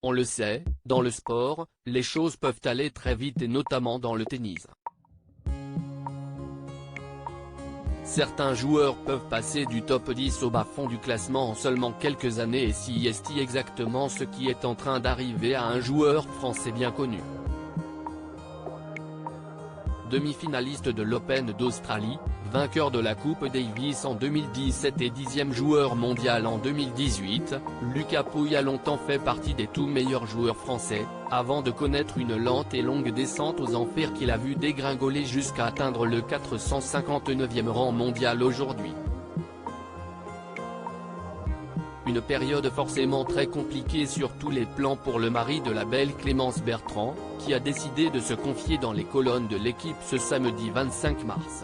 On le sait, dans le sport, les choses peuvent aller très vite et notamment dans le tennis. Certains joueurs peuvent passer du top 10 au bas-fond du classement en seulement quelques années, et c'est exactement ce qui est en train d'arriver à un joueur français bien connu. Demi-finaliste de l'Open d'Australie, vainqueur de la Coupe Davis en 2017 et 10e joueur mondial en 2018, Lucas Pouille a longtemps fait partie des tout meilleurs joueurs français, avant de connaître une lente et longue descente aux enfers qu'il a vu dégringoler jusqu'à atteindre le 459e rang mondial aujourd'hui. Une période forcément très compliquée sur tous les plans pour le mari de la belle Clémence Bertrand, qui a décidé de se confier dans les colonnes de l'équipe ce samedi 25 mars.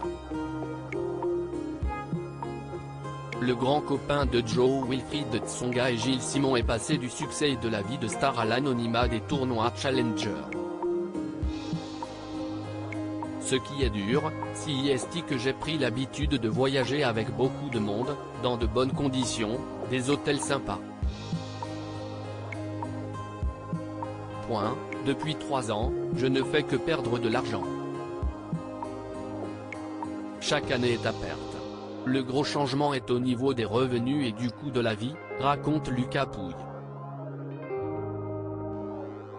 Le grand copain de Joe Wilfried Tsonga et Gilles Simon est passé du succès de la vie de star à l'anonymat des tournois Challenger. Ce qui est dur, c'est que j'ai pris l'habitude de voyager avec beaucoup de monde, dans de bonnes conditions, des hôtels sympas. Depuis 3 ans, je ne fais que perdre de l'argent. Chaque année est à perte. Le gros changement est au niveau des revenus et du coût de la vie, raconte Lucas Pouille.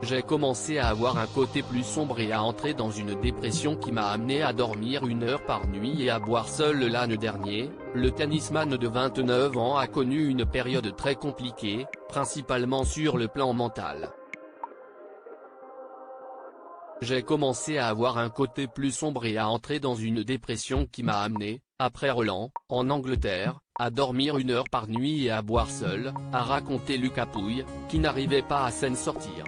J'ai commencé à avoir un côté plus sombre et à entrer dans une dépression qui m'a amené à dormir 1 heure par nuit et à boire seul. L'année dernière, le tennisman de 29 ans a connu une période très compliquée, principalement sur le plan mental. J'ai commencé à avoir un côté plus sombre et à entrer dans une dépression qui m'a amené, après Roland, en Angleterre, à dormir 1 heure par nuit et à boire seul, a raconté Lucas Pouille, qui n'arrivait pas à s'en sortir.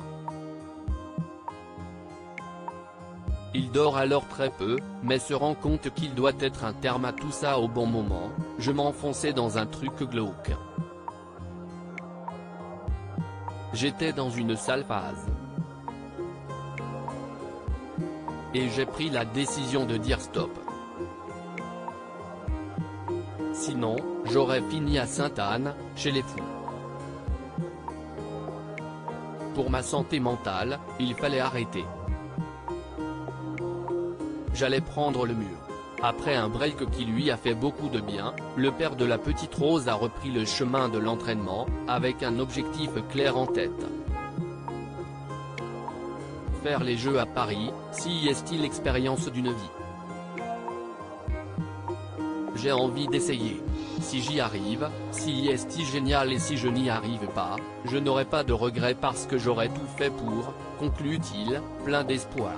Il dort alors très peu, mais se rend compte qu'il doit être un terme à tout ça au bon moment. Je m'enfonçais dans un truc glauque. J'étais dans une sale phase. Et j'ai pris la décision de dire stop. Sinon, j'aurais fini à Sainte-Anne, chez les fous. Pour ma santé mentale, il fallait arrêter. J'allais prendre le mur. Après un break qui lui a fait beaucoup de bien, le père de la petite Rose a repris le chemin de l'entraînement, avec un objectif clair en tête. Faire les Jeux à Paris, c'est l'expérience d'une vie. J'ai envie d'essayer. Si j'y arrive, c'est génial, et si je n'y arrive pas, je n'aurai pas de regrets parce que j'aurai tout fait pour, conclut-il, plein d'espoir.